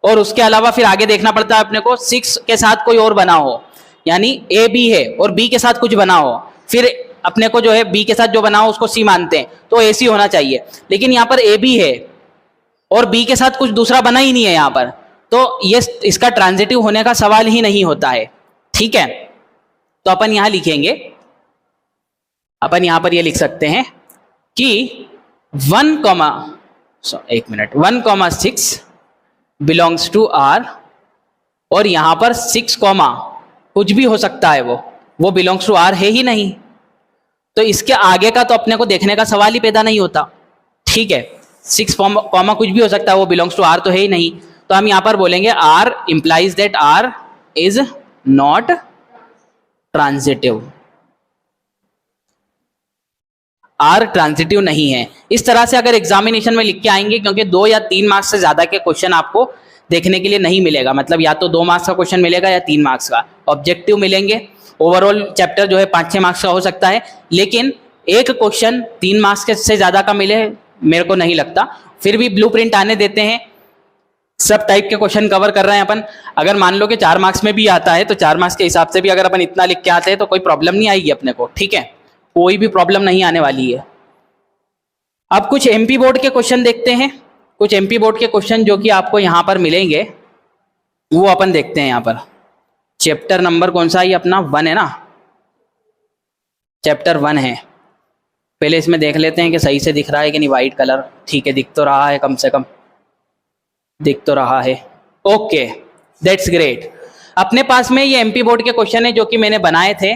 और उसके अलावा फिर आगे देखना पड़ता है अपने को 6 के साथ कोई और बना हो, यानी ए बी है और बी के साथ कुछ बना हो, फिर अपने को जो है बी के साथ जो बना हो उसको सी मानते हैं, तो ए सी होना चाहिए। लेकिन यहां पर ए बी है और बी के साथ कुछ दूसरा बना ही नहीं है यहां पर, तो ये इसका ट्रांजिटिव होने का सवाल ही नहीं होता है, ठीक है। तो अपन यहां लिखेंगे, अपन यहां पर ये लिख सकते हैं कि 1,6 बिलोंग्स टू आर, और यहां पर 6, कुछ भी हो सकता है, वो बिलोंग्स टू आर है ही नहीं, तो इसके आगे का तो अपने को देखने का सवाल ही पैदा नहीं होता, ठीक है। 6, कुछ भी हो सकता है, वो बिलोंग्स टू आर तो है ही नहीं, तो हम यहां पर बोलेंगे R implies that R is not transitive. R transitive नहीं है। इस तरह से अगर एग्जामिनेशन में लिख के आएंगे, क्योंकि 2 या 3 मार्क्स से ज्यादा के क्वेश्चन आपको देखने के लिए नहीं मिलेगा, मतलब या तो 2 मार्क्स का क्वेश्चन मिलेगा या 3 मार्क्स का ऑब्जेक्टिव मिलेंगे। ओवरऑल चैप्टर जो है 5-6 मार्क्स का हो सकता है, लेकिन एक क्वेश्चन 3 मार्क्स से ज्यादा का मिले मेरे को नहीं लगता। फिर भी ब्लूप्रिंट आने देते हैं, सब टाइप के क्वेश्चन कवर कर रहे हैं अपन। अगर मान लो कि 4 मार्क्स में भी आता है तो 4 मार्क्स के हिसाब से भी अगर अपन इतना लिख के आते हैं तो कोई प्रॉब्लम नहीं आएगी अपने को, ठीक है, कोई भी प्रॉब्लम नहीं आने वाली है। अब कुछ एमपी बोर्ड के क्वेश्चन देखते हैं, कुछ एमपी बोर्ड के क्वेश्चन जो कि आपको यहां पर मिलेंगे वो अपन देखते हैं। यहां पर चैप्टर नंबर कौन सा है? अपना 1 है ना, चैप्टर 1 है। पहले इसमें देख लेते हैं कि सही से दिख रहा है कि नहीं, वाइट कलर, ठीक है, दिख तो रहा है, कम से कम दिख तो रहा है, ओके, दैट्स ग्रेट। अपने पास में ये एमपी बोर्ड के क्वेश्चन है जो कि मैंने बनाए थे,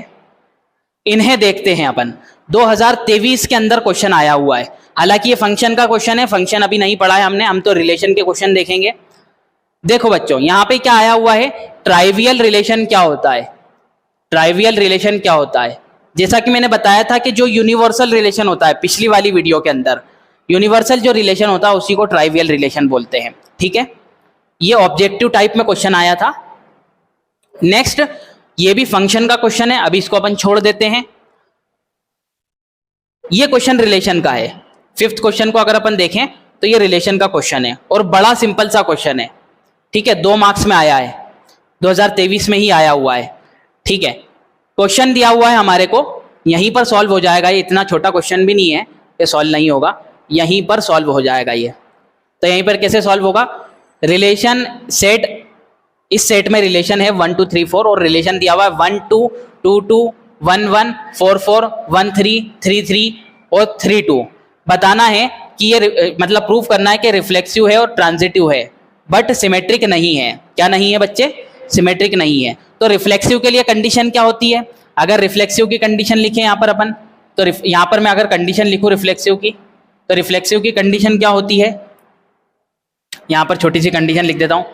इन्हें देखते हैं अपन। 2023 के अंदर क्वेश्चन आया हुआ है, हालांकि ये फंक्शन का क्वेश्चन है, फंक्शन अभी नहीं पढ़ा है हमने, हम तो रिलेशन के क्वेश्चन देखेंगे। देखो बच्चों, यहां पे क्या आया हुआ है, ट्राइवियल रिलेशन क्या होता है? ट्राइवियल रिलेशन क्या होता है? जैसा कि मैंने बताया था कि जो यूनिवर्सल रिलेशन होता है पिछली वाली वीडियो के अंदर, यूनिवर्सल जो रिलेशन होता है उसी को ट्राइवियल रिलेशन बोलते हैं, ठीक है। ये ऑब्जेक्टिव टाइप में क्वेश्चन आया था। नेक्स्ट, ये भी फंक्शन का क्वेश्चन है, अभी इसको अपन छोड़ देते हैं। ये क्वेश्चन रिलेशन का है। 5th क्वेश्चन को अगर अपन देखें तो ये रिलेशन का क्वेश्चन है और बड़ा सिंपल सा क्वेश्चन है, ठीक है, 2 मार्क्स में आया है, 2023 में ही आया हुआ है, ठीक है। क्वेश्चन दिया हुआ है हमारे को, यहीं पर सॉल्व हो जाएगा, ये इतना छोटा क्वेश्चन भी नहीं है, ये सॉल्व नहीं होगा, यहीं पर सॉल्व हो जाएगा ये। तो यहीं पर कैसे सॉल्व होगा? रिलेशन सेट इस सेट में रिलेशन है 1 2 3 4 और रिलेशन दिया हुआ है 1 2 2 2 1 1 4 4 1 3 3 3 और 3 2। बताना है कि ये मतलब प्रूफ करना है कि रिफ्लेक्सिव है और ट्रांजिटिव है बट सिमेट्रिक नहीं है। क्या नहीं है बच्चे? सिमेट्रिक नहीं है। तो रिफ्लेक्सिव के लिए कंडीशन क्या होती है? अगर रिफ्लेक्सिव की कंडीशन लिखें यहाँ पर अपन, तो यहाँ पर मैं अगर कंडीशन लिखूं रिफ्लेक्सिव की, तो रिफ्लेक्सिव की कंडीशन क्या होती है? यहाँ पर छोटी सी कंडीशन लिख देता हूँ,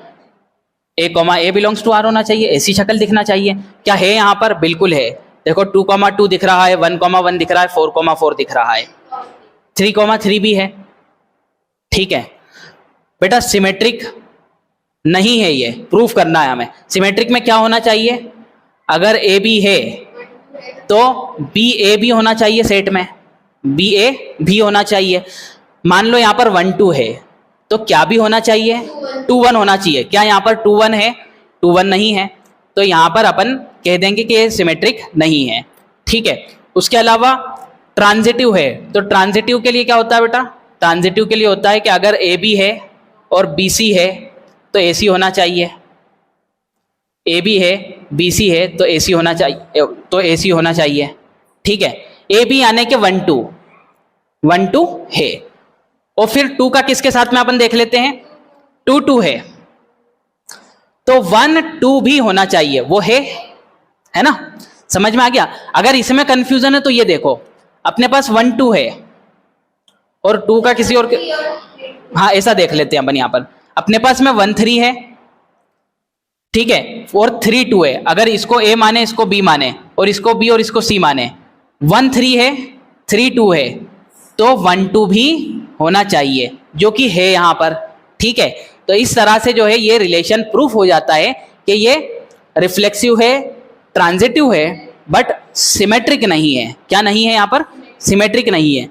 A comma A belongs to R होना चाहिए, ऐसी शक्ल दिखना चाहिए। क्या है यहाँ पर? बिल्कुल है। देखो 2,2 दिख रहा है, 1,1 दिख रहा है, 4,4 दिख रहा है, 3,3 भी है। ठीक है बेटा, सिमेट्रिक नहीं है, ये प्रूफ करना है हमें। सिमेट्रिक में क्या होना चाहिए? अगर ए बी है तो बी ए भी होना चाहिए सेट में, बी ए भी होना चाहिए। मान लो यहाँ पर 1 2 है तो क्या भी होना चाहिए? 2 1 होना चाहिए। क्या यहाँ पर 2 1 है? 2 1 नहीं है, तो यहाँ पर अपन कह देंगे कि ये सिमेट्रिक नहीं है। ठीक है, उसके अलावा ट्रांजिटिव है, तो ट्रांजिटिव के लिए क्या होता है बेटा? ट्रांजिटिव के लिए होता है कि अगर ए बी है और बी सी है तो ए सी होना चाहिए, ए बी है बी सी है तो ए सी होना चाहिए, तो ए सी होना चाहिए। ठीक है, ए बी यानी कि 1 2 है, और फिर 2 का किसके साथ में अपन देख लेते हैं, 2 2 है तो 1 2 भी होना चाहिए, वो है ना? समझ में आ गया? अगर इसमें कंफ्यूजन है तो ये देखो, अपने पास 1 2 है और 2 का किसी और हाँ ऐसा देख लेते हैं अपन। यहाँ पर अपने पास में 1 3 है, ठीक है, और 3 2 है। अगर इसको ए माने, इसको बी माने, और इसको बी और इसको सी माने, 1 3 है 3 2 है तो 1 2 भी होना चाहिए, जो कि है यहाँ पर। ठीक है, तो इस तरह से जो है ये रिलेशन प्रूफ हो जाता है कि ये रिफ्लेक्सिव है, ट्रांजिटिव है, बट सिमेट्रिक नहीं है। क्या नहीं है यहाँ पर? सिमेट्रिक नहीं है।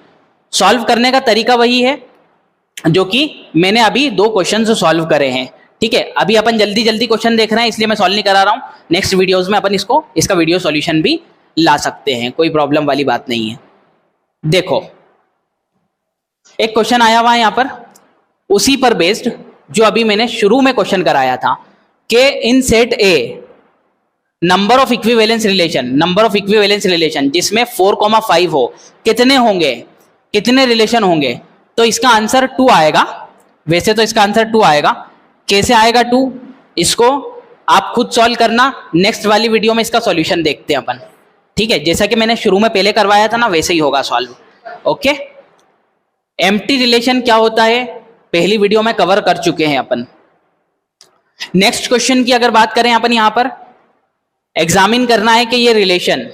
सॉल्व करने का तरीका वही है जो कि मैंने अभी 2 क्वेश्चन सॉल्व करे हैं। ठीक है, अभी अपन जल्दी जल्दी क्वेश्चन देख रहे हैं इसलिए मैं सॉल्व नहीं करा रहा हूँ। नेक्स्ट वीडियोस में अपन इसका वीडियो सॉल्यूशन भी ला सकते हैं, कोई प्रॉब्लम वाली बात नहीं है। देखो एक क्वेश्चन आया हुआ है यहाँ पर, उसी पर बेस्ड जो अभी मैंने शुरू में क्वेश्चन कराया था कि इन set A number of equivalence relation जिसमें 4,5 हो, कितने होंगे, कितने रिलेशन होंगे? तो इसका आंसर 2 आएगा। वैसे तो इसका आंसर 2 आएगा। कैसे आएगा 2? इसको आप खुद सॉल्व करना, नेक्स्ट वाली वीडियो में इसका सॉल्यूशन देखते हैं अपन। ठीक है, जैसा कि मैंने शुरू में पहले करवाया था ना, वैसे ही होगा सॉल्व। ओके, एम्प्टी रिलेशन क्या होता है पहली वीडियो में कवर कर चुके हैं अपन। नेक्स्ट क्वेश्चन की अगर बात करें अपन, यहां पर एग्जामिन करना है कि ये रिलेशन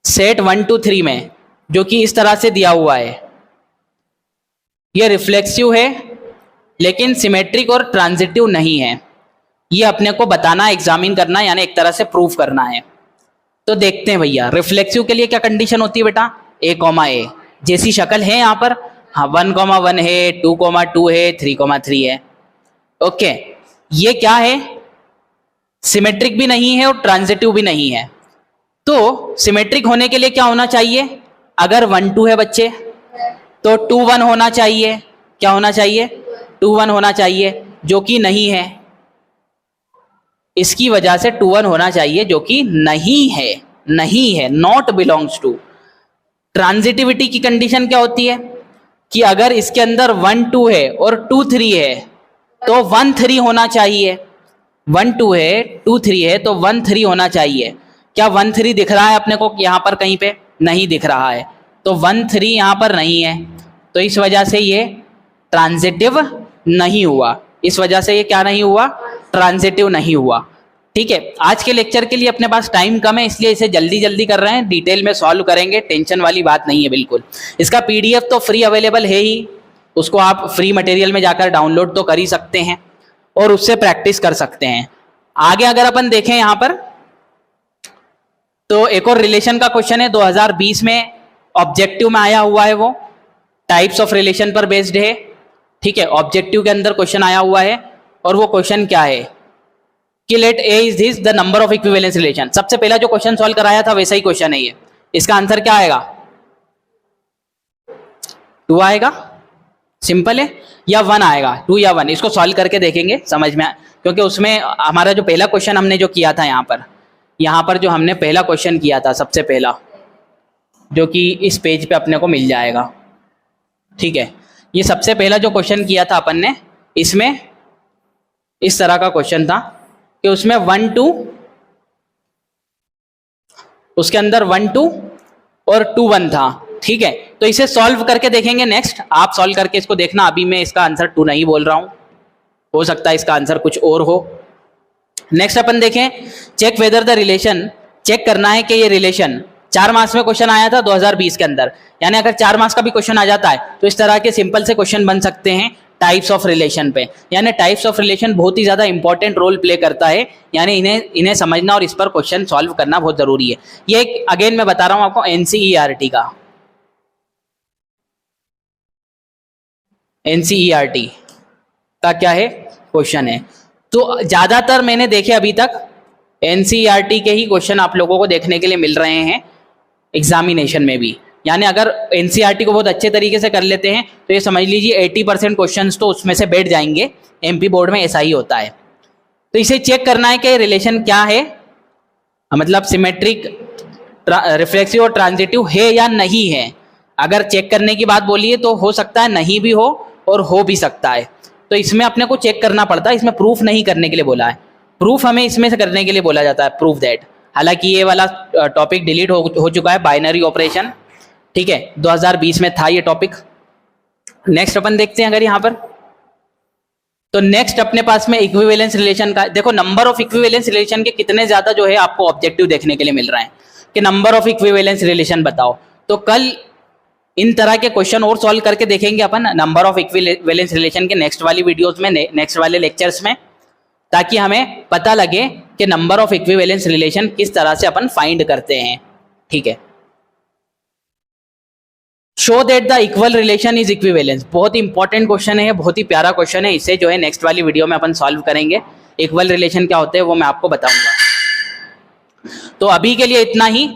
सेट 1 2 3 में जो कि इस तरह से दिया हुआ है, ये रिफ्लेक्सिव है लेकिन सिमेट्रिक और ट्रांजिटिव नहीं है। ये अपने को बताना, एग्जामिन करना, यानी एक तरह से प्रूफ करना है। तो देखते हैं भैया, रिफ्लेक्सिव के लिए क्या कंडीशन होती है बेटा? ए कॉमा ए जैसी शक्ल है यहाँ पर। हाँ, 1,1 है, 2,2 है, 3,3 है। ओके, ये क्या है? सिमेट्रिक भी नहीं है और ट्रांजिटिव भी नहीं है। तो सिमेट्रिक होने के लिए क्या होना चाहिए? अगर 1 2 है बच्चे तो 2 1 होना चाहिए। क्या होना चाहिए? 2 1 होना चाहिए, जो कि नहीं है। इसकी वजह से 2 1 होना चाहिए, जो कि नहीं है, नॉट बिलोंग्स टू। ट्रांजिटिविटी की कंडीशन क्या होती है कि अगर इसके अंदर 1 2 है और 2 3 है तो 1 3 होना चाहिए। 1 2 है 2 3 है तो 1 3 होना चाहिए। क्या 1 3 दिख रहा है अपने को यहाँ पर? कहीं पे नहीं दिख रहा है, तो 1 3 यहाँ पर नहीं है, तो इस वजह से ये ट्रांजिटिव नहीं हुआ। इस वजह से ये क्या नहीं हुआ? ट्रांजिटिव नहीं हुआ। ठीक है, आज के लेक्चर के लिए अपने पास टाइम कम है, इसलिए इसे जल्दी जल्दी कर रहे हैं, डिटेल में सॉल्व करेंगे, टेंशन वाली बात नहीं है बिल्कुल। इसका पीडीएफ तो फ्री अवेलेबल है ही, उसको आप फ्री मटेरियल में जाकर डाउनलोड तो कर ही सकते हैं और उससे प्रैक्टिस कर सकते हैं। आगे अगर अपन देखें यहाँ पर, तो एक और रिलेशन का क्वेश्चन है, 2020 में ऑब्जेक्टिव में आया हुआ है, वो टाइप्स ऑफ रिलेशन पर बेस्ड है। ठीक है, ऑब्जेक्टिव के अंदर क्वेश्चन आया हुआ है, और वो क्वेश्चन क्या है कि let A is this the number of equivalence relation. सबसे पहला जो क्वेश्चन सॉल्व कराया था वैसा ही क्वेश्चन है ये। इसका आंसर क्या आएगा? 2 आएगा। सिंपल है, या 1 आएगा, 2 या 1, इसको सॉल्व करके देखेंगे समझ में क्योंकि उसमें हमारा जो पहला क्वेश्चन हमने जो किया था यहाँ पर जो हमने पहला क्वेश्चन किया था सबसे पहला, जो कि इस पेज पे अपने को मिल जाएगा, ठीक है। ये सबसे पहला जो क्वेश्चन किया था अपन ने, इसमें इस तरह का क्वेश्चन था कि उसमें 1 2, उसके अंदर 1 2 और 2 1 था, ठीक है। तो इसे सॉल्व करके देखेंगे नेक्स्ट, आप सॉल्व करके इसको देखना। अभी मैं इसका आंसर 2 नहीं बोल रहा हूं, हो सकता है इसका आंसर कुछ और हो। नेक्स्ट अपन देखें, check whether the relation, check करना है कि ये रिलेशन 4 मार्क्स में क्वेश्चन आया था 2020 के अंदर, यानी अगर 4 मार्क्स का भी क्वेश्चन आ जाता है तो इस तरह के सिंपल से क्वेश्चन बन सकते हैं टाइप्स ऑफ रिलेशन पे। यानी टाइप्स ऑफ रिलेशन बहुत ही ज्यादा इंपॉर्टेंट रोल प्ले करता है, यानी इन्हें समझना और इस पर क्वेश्चन सॉल्व करना बहुत जरूरी है। ये अगेन मैं बता रहा हूं आपको एनसीईआरटी का क्या है क्वेश्चन है। तो ज्यादातर मैंने देखे अभी तक एनसीईआरटी के ही क्वेश्चन आप लोगों को देखने के लिए मिल रहे हैं एग्जामिनेशन में भी। यानी अगर एनसीईआरटी को बहुत अच्छे तरीके से कर लेते हैं तो ये समझ लीजिए 80% क्वेश्चंस तो उसमें से बैठ जाएंगे। एमपी बोर्ड में ऐसा ही होता है। तो इसे चेक करना है कि रिलेशन क्या है, मतलब सिमेट्रिक, रिफ्लेक्सिव और ट्रांजिटिव है या नहीं है। अगर चेक करने की बात बोलिए तो हो सकता है नहीं भी हो और हो भी सकता है। तो इसमें अपने को चेक करना पड़ता है, इसमें प्रूफ नहीं करने के लिए बोला है। प्रूफ हमें इसमें से करने के लिए बोला जाता है, प्रूफ दैट। हालांकि ये वाला टॉपिक डिलीट हो चुका है, बाइनरी ऑपरेशन, ठीक है। 2020 में था ये टॉपिक। नेक्स्ट अपन देखते हैं अगर यहाँ पर, तो नेक्स्ट अपने पास में इक्विवेलेंस रिलेशन का, देखो नंबर ऑफ इक्विवेलेंस रिलेशन के कितने ज्यादा जो है आपको ऑब्जेक्टिव देखने के लिए मिल रहे हैं कि नंबर ऑफ इक्विवेलेंस रिलेशन बताओ। तो कल इन तरह के क्वेश्चन और सॉल्व करके देखेंगे अपन नंबर ऑफ इक्विवेलेंस रिलेशन के नेक्स्ट वाली वीडियोस में, नेक्स्ट वाले लेक्चर्स में, ताकि हमें पता लगे कि नंबर ऑफ इक्विवेलेंस रिलेशन किस तरह से अपन फाइंड करते हैं, ठीक है। Show that the equal relation is equivalence, बहुत ही इंपॉर्टेंट क्वेश्चन है, बहुत ही प्यारा क्वेश्चन है। इसे जो है नेक्स्ट वाली वीडियो में अपन सॉल्व करेंगे। इक्वल रिलेशन क्या होते हैं वो मैं आपको बताऊंगा। तो अभी के लिए इतना ही।